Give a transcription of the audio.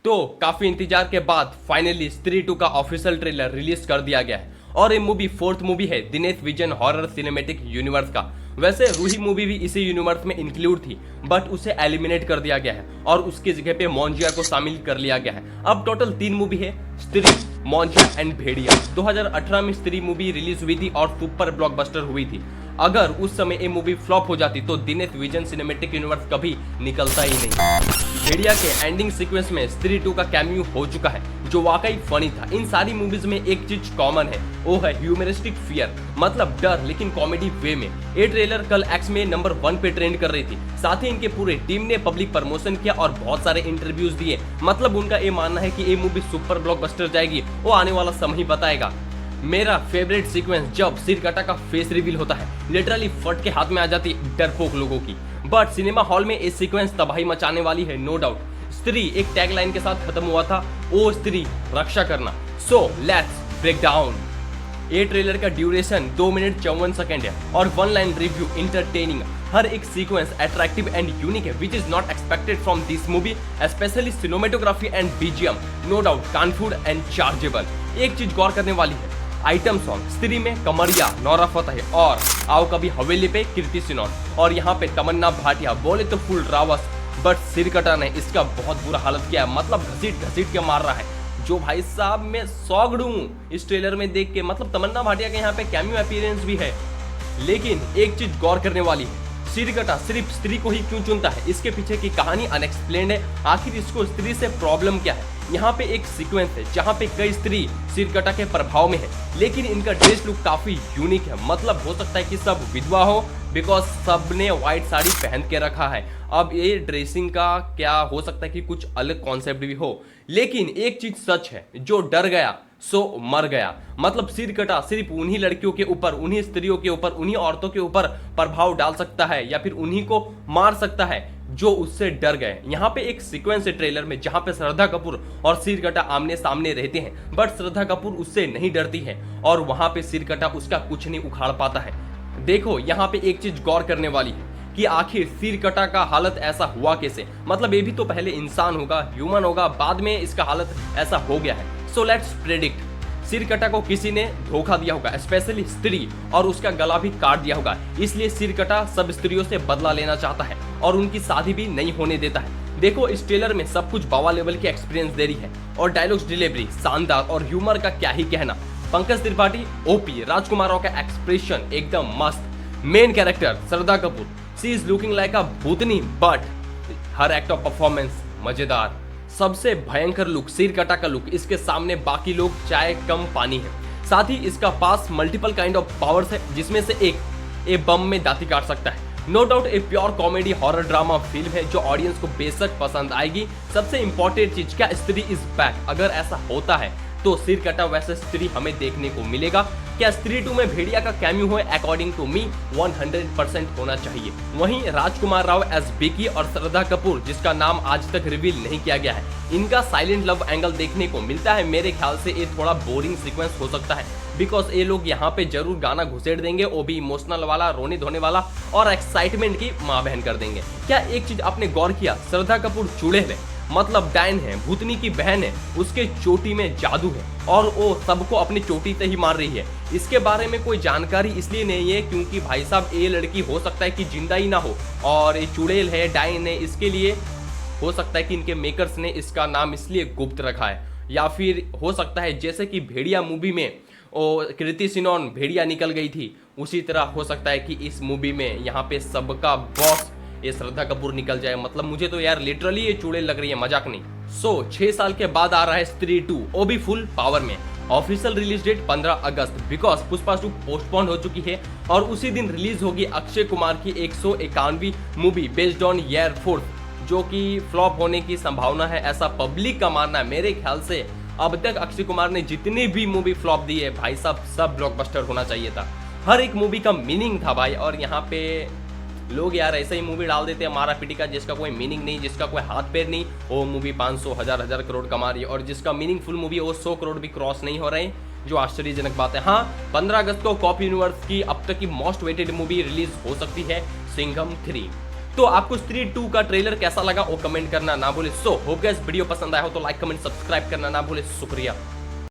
तो काफी इंतजार के बाद फाइनली स्त्री 2 का ऑफिशियल ट्रेलर रिलीज कर दिया गया है और ये मूवी फोर्थ मूवी है Dinesh vision horror cinematic universe का। वैसे रूही मूवी भी इसी यूनिवर्स में इंक्लूड थी बट उसे एलिमिनेट कर दिया गया है और उसकी जगह पे मोंजिया को शामिल कर लिया गया है। अब टोटल 3 मूवी है, स्त्री, मोंजिया एंड भेड़िया। 2018 में स्त्री मूवी रिलीज हुई थी और सुपर ब्लॉकबस्टर हुई थी। अगर उस समय ये मूवी फ्लॉप हो जाती तो दिनेश विजन सिनेमैटिक यूनिवर्स कभी निकलता ही नहीं। भेड़िया के एंडिंग सीक्वेंस में स्त्री 2 का कैमियो हो चुका है जो वाकई फनी था। इन सारी मूवीज में एक चीज कॉमन है, वो है ह्यूमरिस्टिक फियर, मतलब डर लेकिन कॉमेडी वे में। ये ट्रेलर कल एक्स में नंबर 1 पे ट्रेंड कर रही थी। साथ ही इनके पूरे टीम ने पब्लिक प्रमोशन किया और बहुत सारे इंटरव्यूज दिए। मतलब उनका ये मानना है कि ये मूवी सुपर ब्लॉकबस्टर जाएगी, वो आने वाला समय ही बताएगा। मेरा फेवरेट सीक्वेंस जब सिरकटा का फेस रिवील होता है, लिटरली फट के हाथ में आ जाती डरपोक लोगों की। बट सिनेमा हॉल में ये सीक्वेंस तबाही मचाने वाली है, नो डाउट। स्त्री एक टैगलाइन के साथ खत्म हुआ था, ओ स्त्री रक्षा करना। So let's break down. ये ट्रेलर का ड्यूरेशन 2 मिनट 54 सेकंड है और 1 लाइन रिव्यू इंटरटेनिंग। हर एक सीक्वेंस अट्रैक्टिव एंड यूनिक है which is not expected from this movie, specially cinematography and BGM, no doubt कानफूड एंड चार्जेबल। एक चीज गौर करने वाली है, आइटम सॉन्ग स्त्री में कमरिया, नौरा फतेही और आओ कभी हवेली पे कीर्ति सिनोन और यहाँ पे तमन्ना भाटिया। बोले तो फुल रावस, बट सिरकटा ने इसका बहुत बुरा हालत किया है। मतलब घसीट घसीट के मार रहा है जो भाई साहब मैं सौगड़ हूँ इस ट्रेलर में देख के। मतलब तमन्ना भाटिया के यहाँ पे कैमियो अपीयरेंस भी है। लेकिन एक चीज गौर करने वाली है, सिरकटा सिर्फ स्त्री को ही क्यों चुनता है? इसके पीछे की कहानी अनएक्सप्लेन्ड है। आखिर इसको स्त्री से प्रॉब्लम क्या है? यहाँ पे एक सीक्वेंस है जहाँ पे कई स्त्री सिरकटा के प्रभाव में है लेकिन इनका ड्रेस लुक काफी यूनिक है। मतलब हो सकता है कि सब विधवा हो बिकॉज सबने व्हाइट साड़ी पहन के रखा है। अब ये ड्रेसिंग का क्या हो सकता है कि कुछ अलग कॉन्सेप्ट भी हो। लेकिन एक चीज सच है, जो डर गया सो मर गया। मतलब सिरकटा सिर्फ उन्हीं लड़कियों के ऊपर, उन्हीं स्त्रियों के ऊपर, उन्हीं औरतों के ऊपर प्रभाव डाल सकता है या फिर उन्हीं को मार सकता है जो उससे डर गए। यहाँ पे एक सीक्वेंस है ट्रेलर में जहाँ पे श्रद्धा कपूर और सिरकटा आमने सामने रहते हैं बट श्रद्धा कपूर उससे नहीं डरती है और वहां पे सिरकटा उसका कुछ नहीं उखाड़ पाता है। देखो यहाँ पे एक चीज गौर करने वाली है कि आखिर सिरकटा का हालत ऐसा हुआ कैसे? मतलब ये भी तो पहले इंसान होगा, ह्यूमन होगा, बाद में इसका हालत ऐसा हो गया है। सो लेट्स प्रेडिक्ट, सिरकटा को किसी ने धोखा दिया होगा, स्पेशली स्त्री, और उसका गला भी काट दिया होगा। इसलिए सिरकटा सब स्त्रियों से बदला लेना चाहता है और उनकी शादी भी नहीं होने देता है। देखो इस ट्रेलर में सब कुछ बाबा लेवल की एक्सपीरियंस दे रही है और डायलॉग्स डिलीवरी शानदार और ह्यूमर का क्या ही कहना। पंकज त्रिपाठी ओपी, राजकुमार राव का एक्सप्रेशन एकदम मस्त। Main character Shraddha Kapoor, she is looking like a Bhootni but her act of performance मजेदार। सबसे भयंकर लुक सिरकटा का लुक, इसके सामने बाकी लोग चाय कम पानी है। साथ ही इसका पास मल्टीपल काइंड ऑफ पावर्स है जिसमें से एक ए बम में दाती काट सकता है। No doubt a pure comedy horror drama film है जो ऑडियंस को बेशक पसंद आएगी। सबसे इंपॉर्टेंट चीज, क्या स्त्री इज बैक? अगर ऐसा होता है तो सिरकटा वैसे स्त्री हमें देखने को मिलेगा। क्या स्त्री 2 में भेड़िया का कैमियो है? अकॉर्डिंग टू मी 100% होना चाहिए। वहीं राजकुमार राव एज बिकी और श्रद्धा कपूर, जिसका नाम आज तक रिवील नहीं किया गया है, इनका साइलेंट लव एंगल देखने को मिलता है। मेरे ख्याल से ये थोड़ा बोरिंग सीक्वेंस हो सकता है बिकॉज ये लोग यहाँ पे जरूर गाना घुसेड़ देंगे, वो भी इमोशनल वाला, रोने धोने वाला और एक्साइटमेंट की माँ बहन कर देंगे। क्या एक चीज आपने गौर किया, श्रद्धा कपूर चुड़ैल है, मतलब डायन है, भूतनी की बहन है, उसके चोटी में जादू है और वो सबको अपनी चोटी से ही मार रही है। इसके बारे में कोई जानकारी इसलिए नहीं है क्योंकि भाई साहब ये लड़की हो सकता है कि जिंदा ही ना हो और ये चुड़ैल है, डायन है, इसके लिए हो सकता है कि इनके मेकर्स ने इसका नाम इसलिए गुप्त रखा है। या फिर हो सकता है जैसे कि भेड़िया मूवी में कीर्ति सिनोन भेड़िया निकल गई थी, उसी तरह हो सकता है कि इस मूवी में यहाँ पे सबका बॉस ये श्रद्धा कपूर निकल जाए। मतलब मुझे तो यार लिटरली ये चूड़े लग रही है, मजाक नहीं। 6 साल के बाद आ रहा है स्त्री 2, वो भी फुल पावर में। ऑफिशियल रिलीज डेट 15 अगस्त बिकॉज पुष्पा 2 पोस्टपोन हो चुकी है और उसी दिन रिलीज होगी अक्षय कुमार की 151वीं movie based on air force, जो कि फ्लॉप होने की संभावना है ऐसा पब्लिक का मानना है। मेरे ख्याल से अब तक अक्षय कुमार ने जितनी भी मूवी फ्लॉप दी है भाई साहब सब ब्लॉकबस्टर होना चाहिए था। हर एक मूवी का मीनिंग था भाई, और यहाँ पे लोग यार ऐसे ही मूवी डाल देते हैं मारा पीटी का, जिसका कोई मीनिंग नहीं, जिसका कोई हाथ पैर नहीं, वो मूवी 500 हजार करोड़ कमा रही है और जिसका मीनिंगफुल मूवी है वो 100 करोड़ भी क्रॉस नहीं हो रहे हैं, जो आश्चर्यजनक बात है। हाँ, 15 अगस्त को कॉप यूनिवर्स की अब तक की मोस्ट वेटेड मूवी रिलीज हो सकती है, सिंघम 3। तो आपको स्त्री 2 का ट्रेलर कैसा लगा वो कमेंट करना ना भूले। सो होप गाइस वीडियो पसंद आया हो तो लाइक कमेंट सब्सक्राइब करना ना भूले। शुक्रिया।